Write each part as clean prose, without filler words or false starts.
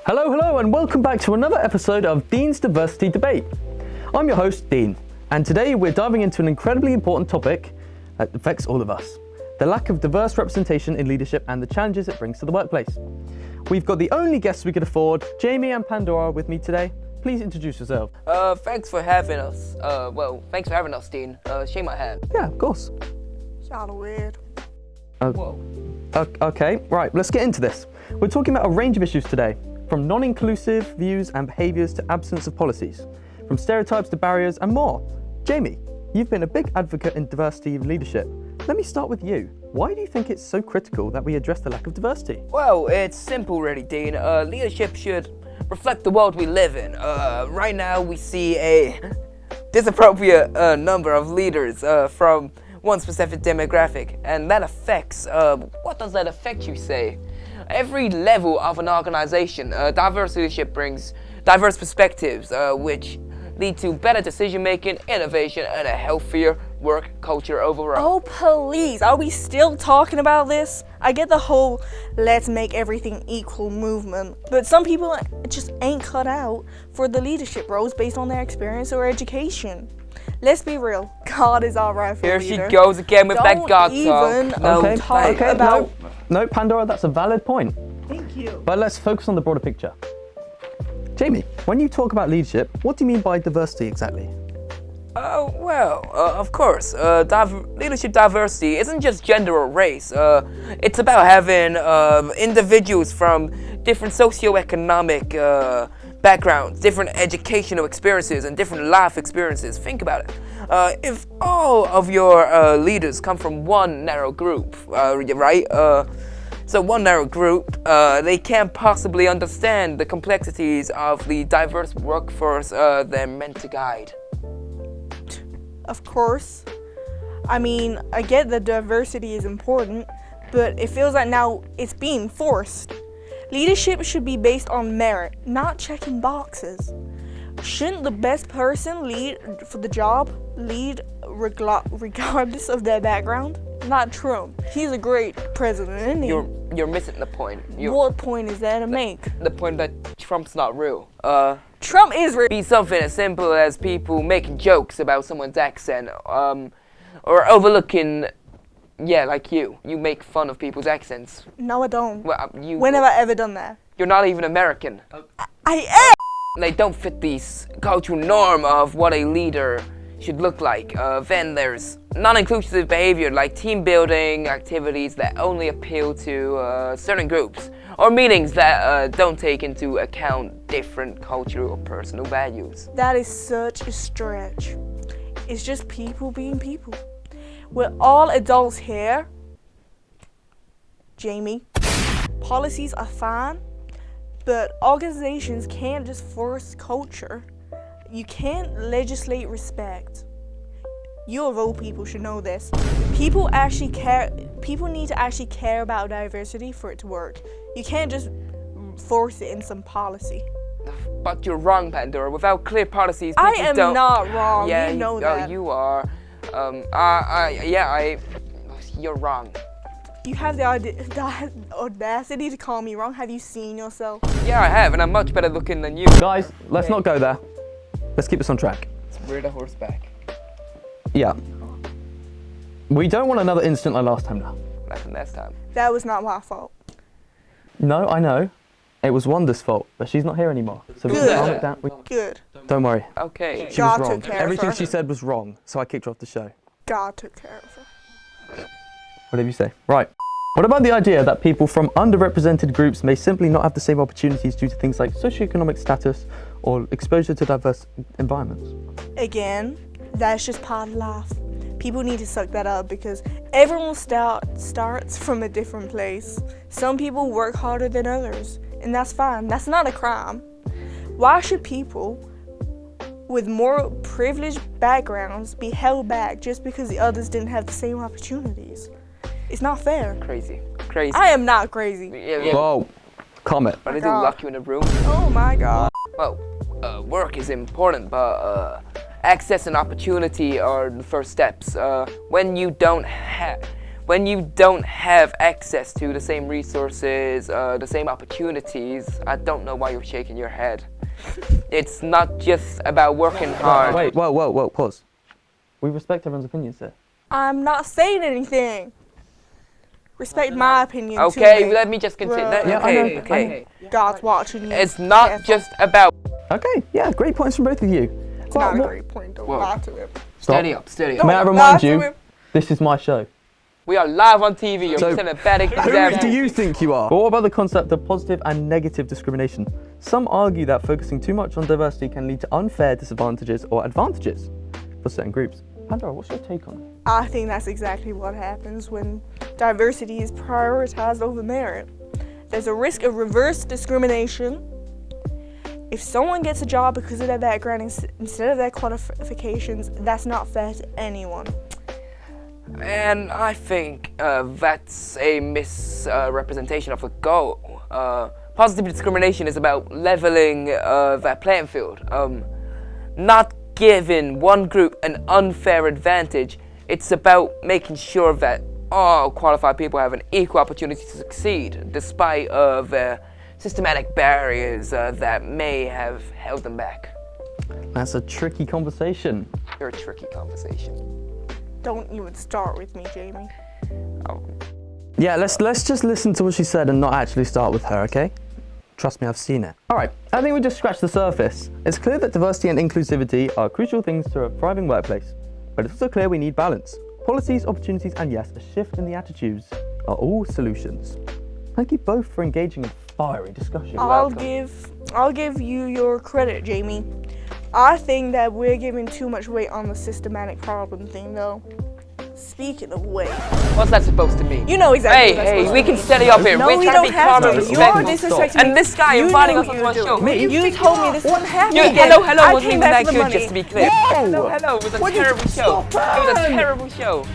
Hello, and welcome back to another episode of Dean's Diversity Debate. I'm your host, Dean, and today we're diving into an incredibly important topic that affects all of us: the lack of diverse representation in leadership and the challenges it brings to the workplace. We've got the only guests we could afford, Jamie and Pandora, with me today. Please introduce yourself. Thanks for having us. Thanks for having us, Dean. Shake my hand. Yeah, of course. Sounded weird. Whoa. Okay, right, let's get into this. We're talking about a range of issues today, from non-inclusive views and behaviours to absence of policies, from stereotypes to barriers and more. Jamie, you've been a big advocate in diversity in leadership. Let me start with you. Why do you think it's so critical that we address the lack of diversity? Well, it's simple really, Dean. Leadership should reflect the world we live in. Right now we see a disappropriate number of leaders from one specific demographic, and that affects, what does that affect, you say? Every level of an organization. Diverse leadership brings diverse perspectives, which lead to better decision-making, innovation, and a healthier work culture overall. Oh, please. Are we still talking about this? I get the whole let's make everything equal movement, but some people just ain't cut out for the leadership roles based on their experience or education. Let's be real. God is our rightful Here leader. she goes again with that God Don't talk. even talk about... No, Pandora, that's a valid point. Thank you. But let's focus on the broader picture. Jamie, when you talk about leadership, what do you mean by diversity exactly? Of course, leadership diversity isn't just gender or race. It's about having individuals from different socioeconomic backgrounds, different educational experiences, and different life experiences. Think about it. If all of your leaders come from one narrow group, right? So one narrow group, they can't possibly understand the complexities of the diverse workforce they're meant to guide. Of course. I mean, I get that diversity is important, but it feels like now it's being forced. Leadership should be based on merit, not checking boxes. Shouldn't the best person lead for the job lead regardless of their background? Not Trump. He's a great president, isn't he? You're missing the point. What point is there to make? The point that Trump's not real. Trump is real. Be something as simple as people making jokes about someone's accent, or overlooking, like you make fun of people's accents. No, I don't. Well, When have I ever done that? You're not even American. I am! They don't fit the cultural norm of what a leader should look like. Then there's non-inclusive behavior like team building activities that only appeal to certain groups, or meetings that don't take into account different cultural or personal values. That is such a stretch. It's just people being people. We're all adults here. Jamie, policies are fine, but organizations can't just force culture. You can't legislate respect. You of all people should know this. People need to actually care about diversity for it to work. You can't just force it in some policy. But you're wrong, Pandora. Without clear policies, I people am don't... not wrong. Yeah, you know that. You are. You're wrong. You have the audacity to call me wrong. Have you seen yourself? Yeah, I have, and I'm much better looking than you. Guys, let's not go there. Let's keep this on track. We're the horseback. Yeah. We don't want another incident like last time now. Like the last time. That was not my fault. No, I know. It was Wanda's fault, but she's not here anymore. So we Good. can calm it down. Good. Don't worry. Okay. She was God wrong. took care of Everything her. she said was wrong, so I kicked her off the show. God took care of her. Whatever you say. Right. What about the idea that people from underrepresented groups may simply not have the same opportunities due to things like socioeconomic status or exposure to diverse environments? Again, that's just part of life. People need to suck that up because everyone starts from a different place. Some people work harder than others, and that's fine. That's not a crime. Why should people with more privileged backgrounds be held back just because the others didn't have the same opportunities? It's not fair. Crazy. I am not crazy. Yeah. Whoa. Comment. But I didn't lock you in a room. Oh my God. Well, work is important, but access and opportunity are the first steps. When you don't have when you don't have access to the same resources, the same opportunities, I don't know why you're shaking your head. It's not just about working hard. Wait, whoa, pause. We respect everyone's opinions here. I'm not saying anything. Respect my opinion too. Okay, let me just continue. Right. Yeah, Okay, I okay. God's watching you. It's not just about. Okay, yeah, great points from both of you. It's not a great point. Don't lie to him. Steady up, steady up. May I Don't remind lie to you, him. this is my show. We are live on TV. You're So- setting a bad Who example. do you think you are? But what about the concept of positive and negative discrimination? Some argue that focusing too much on diversity can lead to unfair disadvantages or advantages for certain groups. Pandora, what's your take on it? I think that's exactly what happens when diversity is prioritized over merit. There's a risk of reverse discrimination. If someone gets a job because of their background instead of their qualifications, that's not fair to anyone. And I think that's a misrepresentation of the goal. Positive discrimination is about leveling that playing field, not giving one group an unfair advantage. It's about making sure that all qualified people have an equal opportunity to succeed, despite the systematic barriers that may have held them back. That's a tricky conversation. You're a tricky conversation. Don't even start with me, Jamie. Oh. Yeah, let's just listen to what she said and not actually start with her, okay? Trust me, I've seen it. All right, I think we just scratched the surface. It's clear that diversity and inclusivity are crucial things to a thriving workplace, but it's also clear we need balance. Policies, opportunities, and yes, a shift in the attitudes are all solutions. Thank you both for engaging in fiery discussion. I'll give you your credit, Jamie. I think that we're giving too much weight on the systematic problem thing, though. Speaking of weight, What's that supposed to mean? you know exactly what that's Hey, supposed we to can mean. steady up here. No, We're we trying to don't be have calm to. and You're respectful. disrespecting me. And this guy You inviting know us what onto our you're show. doing. You told me this wouldn't happen Yeah, again. hello, I wasn't came even back that for the good, money. just to be clear. Whoa! Hello, it was a Would you terrible show. stop It was a him? terrible show.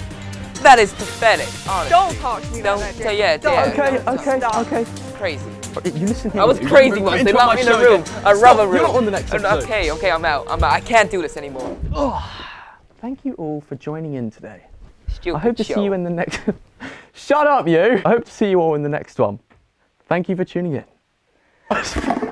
That is pathetic, honestly. Don't talk to me Don't, like that, so Jamie. yeah, Don't. Okay, Stop. okay. Crazy. You listen here. I was you. crazy You're once. They interrupt locked my me in a show room, again. a Stop. rubber room. You're not on the next episode. Okay, I'm out. I can't do this anymore. Thank you all for joining in today. Stupid I hope to show. see you in the next... Shut up, you! I hope to see you all in the next one. Thank you for tuning in.